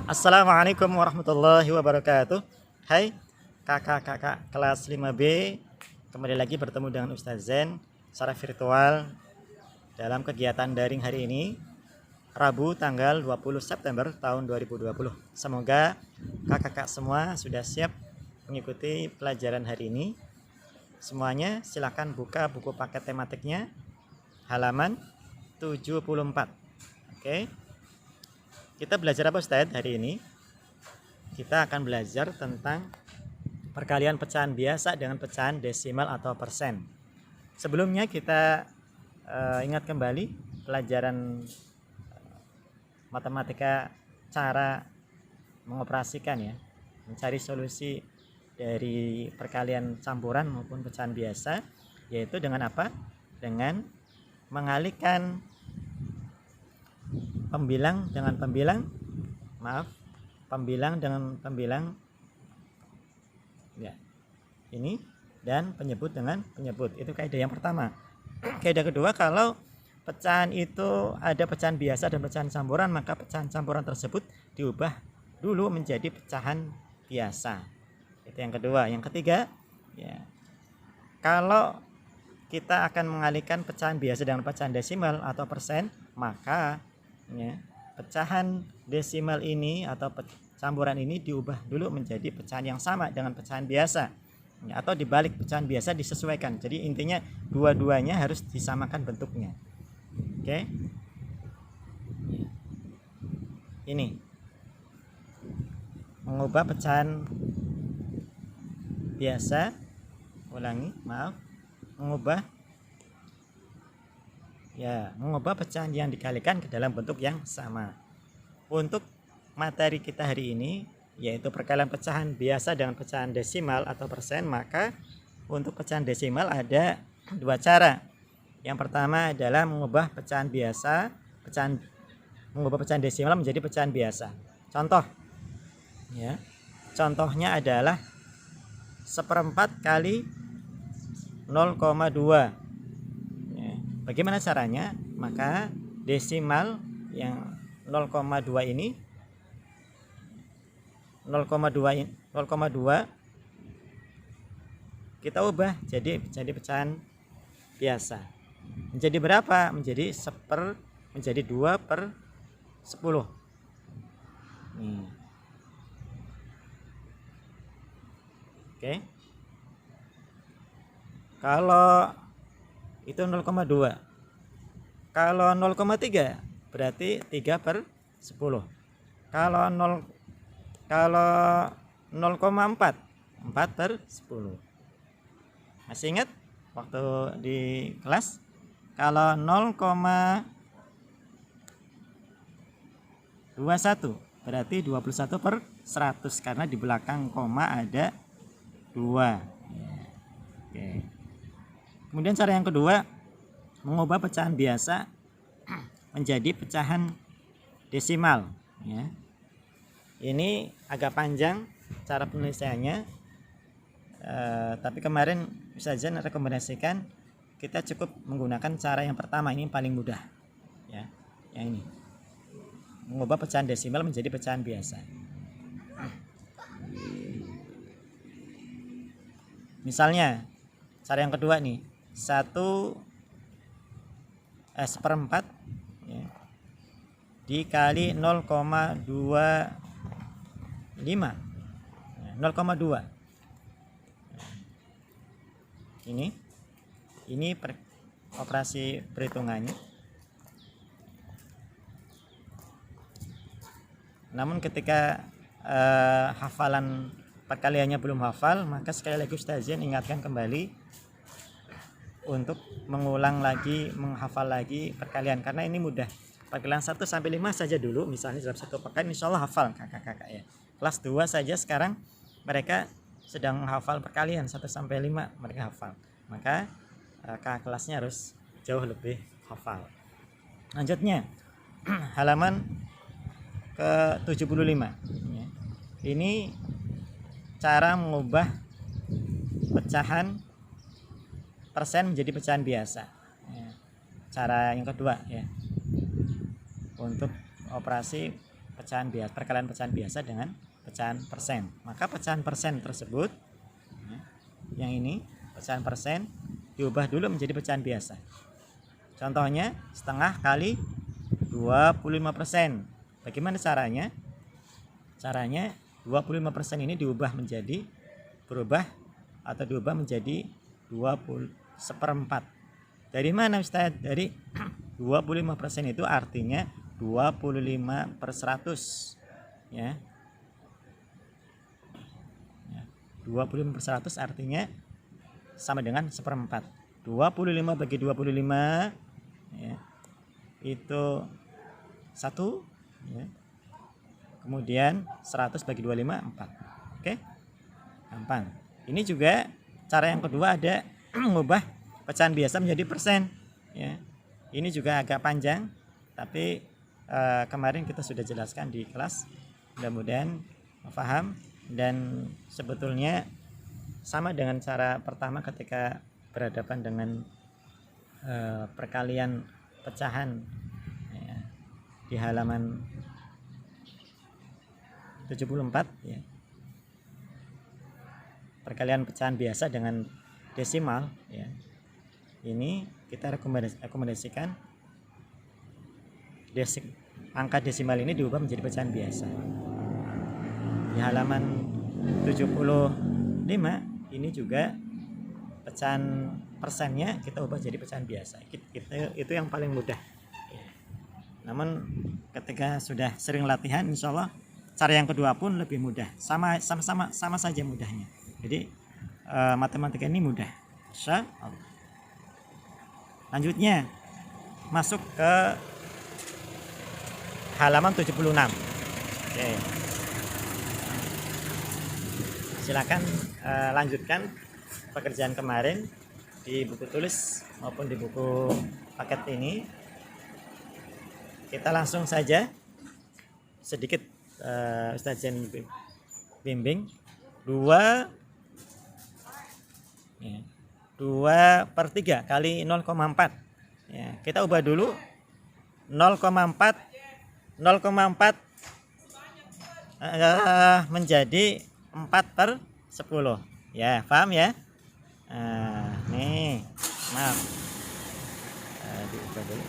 Assalamualaikum warahmatullahi wabarakatuh. Hai kakak-kakak kelas 5B, kembali lagi bertemu dengan Ustaz Zen secara virtual dalam kegiatan daring hari ini, Rabu tanggal 20 September tahun 2020. Semoga kakak-kakak semua sudah siap mengikuti pelajaran hari ini. Semuanya silakan buka buku paket tematiknya halaman 74. Oke. Kita belajar apa Ustaz hari ini? Kita akan belajar tentang perkalian pecahan biasa dengan pecahan desimal atau persen. Sebelumnya kita ingat kembali pelajaran matematika cara mengoperasikan ya, mencari solusi dari perkalian campuran maupun pecahan biasa, yaitu dengan apa? Dengan mengalihkan pembilang dengan pembilang, pembilang dengan pembilang ya, ini, dan penyebut dengan penyebut. Itu kaidah yang pertama. Kaidah kedua, kalau pecahan itu ada pecahan biasa dan pecahan campuran, maka pecahan campuran tersebut diubah dulu menjadi pecahan biasa. Itu yang kedua. Yang ketiga, ya, kalau kita akan mengalihkan pecahan biasa dengan pecahan desimal atau persen, maka ya, pecahan desimal ini atau campuran ini diubah dulu menjadi pecahan yang sama dengan pecahan biasa ya, atau dibalik pecahan biasa disesuaikan. Jadi intinya dua-duanya harus disamakan bentuknya. Oke. Ini mengubah pecahan biasa, mengubah pecahan yang dikalikan ke dalam bentuk yang sama. Untuk materi kita hari ini, yaitu perkalian pecahan biasa dengan pecahan desimal atau persen, maka untuk pecahan desimal ada dua cara. Yang pertama adalah mengubah pecahan desimal menjadi pecahan biasa. Contoh ya, contohnya adalah 1/4 kali 0,2. Bagaimana caranya? Maka desimal yang 0,2 ini 0,2 kita ubah jadi pecahan biasa. Menjadi berapa? Menjadi 2/10. Oke. Kalau itu 0,2. Kalau 0,3 berarti 3/10. Kalau 0,4 4/10. Masih ingat waktu di kelas? Kalau 0,21 berarti 21/100 karena di belakang koma ada 2. Oke. Kemudian cara yang kedua, mengubah pecahan biasa menjadi pecahan desimal ya. Ini agak panjang cara penulisannya, tapi kemarin Ustaz Zen rekomendasikan kita cukup menggunakan cara yang pertama, ini paling mudah ya, yang ini, mengubah pecahan desimal menjadi pecahan biasa. Misalnya cara yang kedua nih, 1/4 ya, dikali 0,25 0,2. Ini operasi perhitungannya. Namun ketika hafalan perkaliannya belum hafal, maka sekali lagi Ustaz Zen ingatkan kembali untuk mengulang lagi, menghafal lagi perkalian, karena ini mudah. Perkalian 1 sampai 5 saja dulu, misalnya dalam satu pekan insya Allah hafal kakak-kakak ya. Kelas 2 saja sekarang mereka sedang menghafal perkalian 1 sampai 5 mereka hafal. Maka kakak kelasnya harus jauh lebih hafal. Lanjutnya halaman ke 75 ya. Ini cara mengubah pecahan persen menjadi pecahan biasa ya. Cara yang kedua ya, untuk operasi perkalian pecahan biasa dengan pecahan persen. Maka pecahan persen tersebut, yang ini pecahan persen, diubah dulu menjadi pecahan biasa. Contohnya setengah kali 25%. Bagaimana caranya? Caranya 25% ini diubah menjadi menjadi 20/4. Dari mana Ustaz? Dari 25% itu artinya 25/100, ya. 25/100 artinya sama dengan 1/4. 25 bagi 25, ya, itu 1, ya. Kemudian 100 bagi 25 4. Oke, gampang. Ini juga cara yang kedua, ada mengubah pecahan biasa menjadi persen, ya. Ini juga agak panjang, tapi kemarin kita sudah jelaskan di kelas. Mudah-mudahan paham, dan sebetulnya sama dengan cara pertama ketika berhadapan dengan perkalian pecahan, ya, di halaman 74, ya. Perkalian pecahan biasa dengan desimal, ya. Ini kita rekomendasikan angka desimal ini diubah menjadi pecahan biasa. Di halaman 75 ini juga pecahan persennya kita ubah jadi pecahan biasa. Itu yang paling mudah, ya. Namun ketika sudah sering latihan, insya Allah cara yang kedua pun lebih mudah. Sama saja mudahnya. Jadi matematika ini mudah, insya Allah. Lanjutnya masuk ke halaman 76. Oke. Silakan lanjutkan pekerjaan kemarin di buku tulis maupun di buku paket ini. Kita langsung saja sedikit Ustaz Zen bimbing. 2/3 kali 0,4, ya, kita ubah dulu 0,4 menjadi 4/10, ya, paham ya? Nih, maaf, diubah dulu.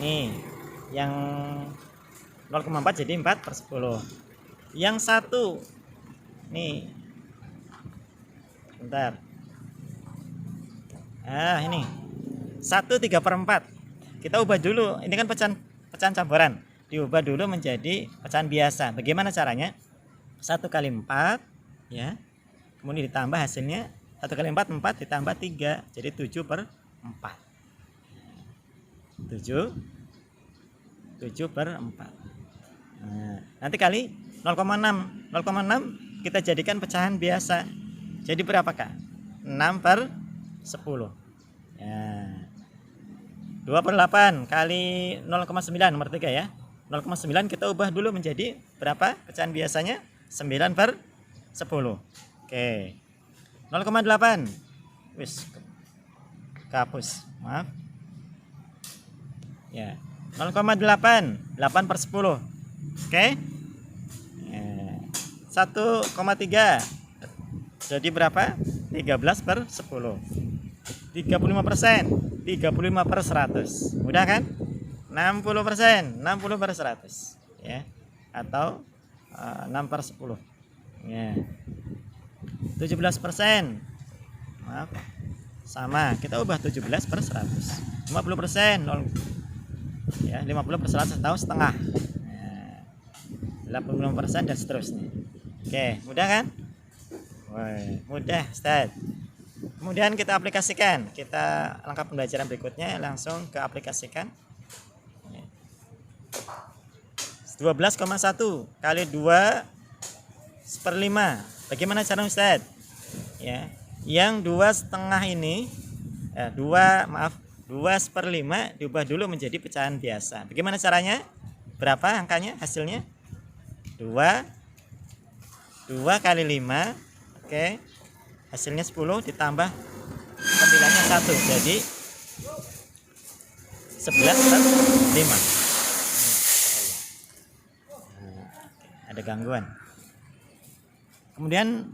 Nih, yang 0,4 jadi 4/10. Yang satu, nih, bentar. Ini 1/3/4. Kita ubah dulu. Ini kan pecahan campuran. Diubah dulu menjadi pecahan biasa. Bagaimana caranya? 1 kali 4, ya. Kemudian ditambah hasilnya 1 kali 4 ditambah 3, jadi 7/4. 7/4. Nanti kali 0,6. 0,6 kita jadikan pecahan biasa. Jadi berapa, Kak? 6/10. Ya. 2/8 kali 0,9 nomor 3, ya. 0,9 kita ubah dulu menjadi berapa pecahan biasanya? 9/10. Oke. 0,8. Wis. Kapus. Maaf. Ya. 0,8. 8/10. Oke. 1,3. Jadi berapa? 13/10. 35%. 35/100. Mudah kan? 60%. 60/100, ya. Atau 6/10. Ya. 17%. Maaf. Sama, kita ubah 17/100. 50%, 0. Ya, 50/100 atau setengah. Ya. 85% dan seterusnya. Oke, mudah kan? Woi, mudah, Ustaz. Kemudian kita aplikasikan. Kita langkah pembelajaran berikutnya langsung ke aplikasikan. 12,1 kali 2/5. Bagaimana cara, Ustaz? Ya, yang 2,5 ini 2/5 diubah dulu menjadi pecahan biasa. Bagaimana caranya? Berapa angkanya hasilnya? 2 kali 5. Oke. Hasilnya 10 ditambah 9-nya 1, jadi 11/5. ada gangguan. Kemudian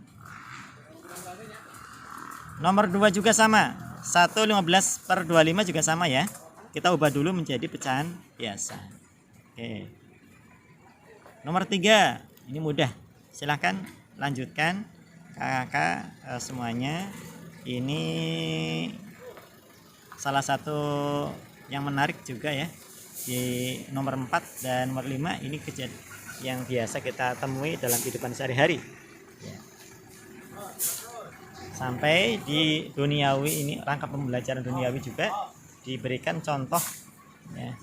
nomor 2 juga sama, 1/15/25 juga sama ya. Kita ubah dulu menjadi pecahan biasa. Oke. Nomor 3, ini mudah. Silahkan lanjutkan kakak semuanya. Ini salah satu yang menarik juga ya. Di nomor 4 dan nomor 5 ini kejadian yang biasa kita temui dalam kehidupan sehari-hari. Ya. Sampai di duniawi ini, rangka pembelajaran duniawi juga diberikan contoh ya.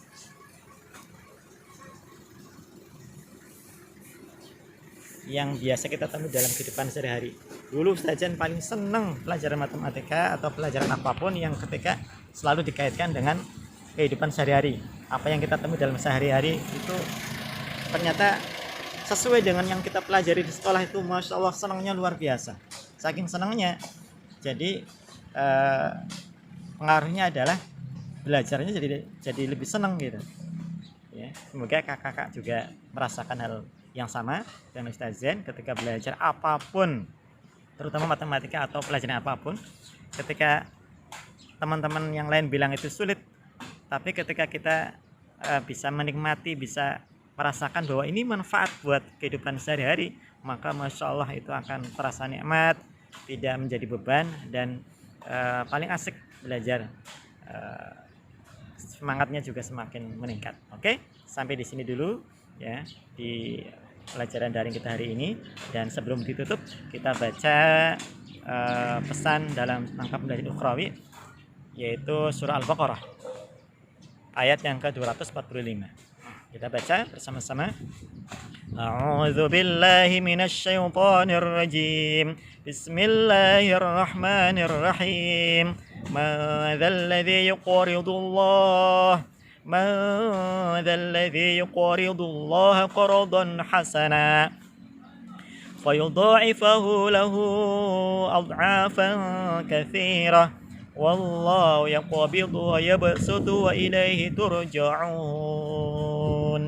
Yang biasa kita temui dalam kehidupan sehari-hari. Dulu Ustaz Jan paling senang pelajaran matematika atau pelajaran apapun yang ketika selalu dikaitkan dengan kehidupan sehari-hari. Apa yang kita temui dalam sehari-hari itu ternyata sesuai dengan yang kita pelajari di sekolah itu. Masya Allah, senangnya luar biasa. Saking senangnya, jadi pengaruhnya adalah belajarnya jadi lebih senang gitu ya. Semoga kakak-kakak juga merasakan hal yang sama dengan Ustaz Zen ketika belajar apapun, terutama matematika atau pelajaran apapun. Ketika teman-teman yang lain bilang itu sulit, tapi ketika kita bisa menikmati, bisa merasakan bahwa ini manfaat buat kehidupan sehari-hari, maka Masya Allah itu akan terasa nikmat, tidak menjadi beban, dan paling asik belajar. Semangatnya juga semakin meningkat. Oke, sampai di sini dulu ya di pelajaran daring kita hari ini. Dan sebelum ditutup, kita baca pesan dalam rangka pembelajaran ukhrawi, yaitu surah Al-Baqarah ayat yang ke-245. Kita baca bersama-sama. A'udzu billahi minasy syaithanir rajim. Bismillahirrahmanirrahim. Madzal ladzi yuqridullah qardan hasana fayudha'ifahu lahu ad'afan katsirah. Wallahu yaqbidu wa yabsutu wa ilaihi turja'un.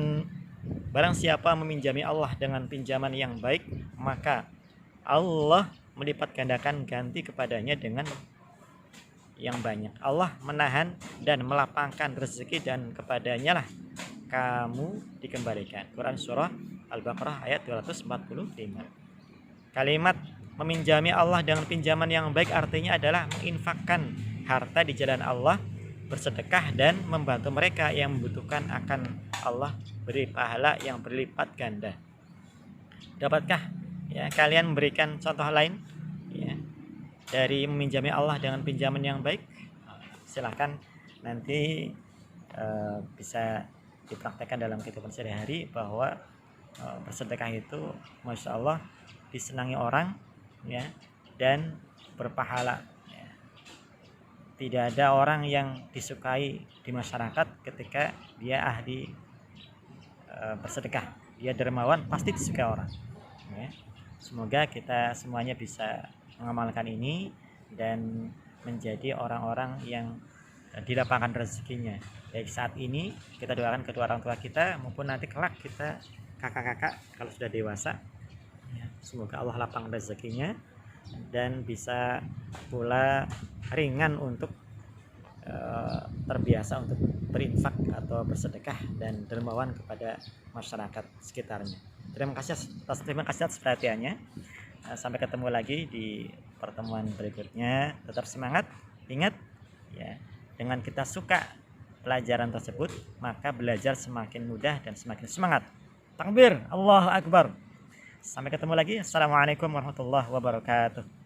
Barang siapa meminjami Allah dengan pinjaman yang baik, maka Allah melipat gandakan ganti kepadanya dengan yang banyak. Allah menahan dan melapangkan rezeki, dan kepadanya lah kamu dikembalikan. Quran surah Al-Baqarah ayat 245. Kalimat meminjami Allah dengan pinjaman yang baik artinya adalah menginfakkan harta di jalan Allah, bersedekah, dan membantu mereka yang membutuhkan. Akan Allah beri pahala yang berlipat ganda. Dapatkah ya kalian memberikan contoh lain ya dari meminjami Allah dengan pinjaman yang baik? Silahkan nanti bisa dipraktekkan dalam kehidupan sehari-hari, bahwa bersedekah itu Masya Allah disenangi orang ya, dan berpahala ya. Tidak ada orang yang disukai di masyarakat ketika dia ahli bersedekah, dia dermawan, pasti disukai orang ya. Semoga kita semuanya bisa mengamalkan ini dan menjadi orang-orang yang dilapangkan rezekinya, baik saat ini kita doakan kedua orang tua kita, maupun nanti kelak kita kakak-kakak kalau sudah dewasa ya. Semoga Allah lapang rezekinya dan bisa pula ringan untuk terbiasa untuk berinfak atau bersedekah dan dermawan kepada masyarakat sekitarnya. Terima kasih atas perhatiannya. Sampai ketemu lagi di pertemuan berikutnya. Tetap semangat. Ingat ya, dengan kita suka pelajaran tersebut, maka belajar semakin mudah dan semakin semangat. Takbir, Allahu Akbar. Sampai ketemu lagi. Assalamualaikum warahmatullahi wabarakatuh.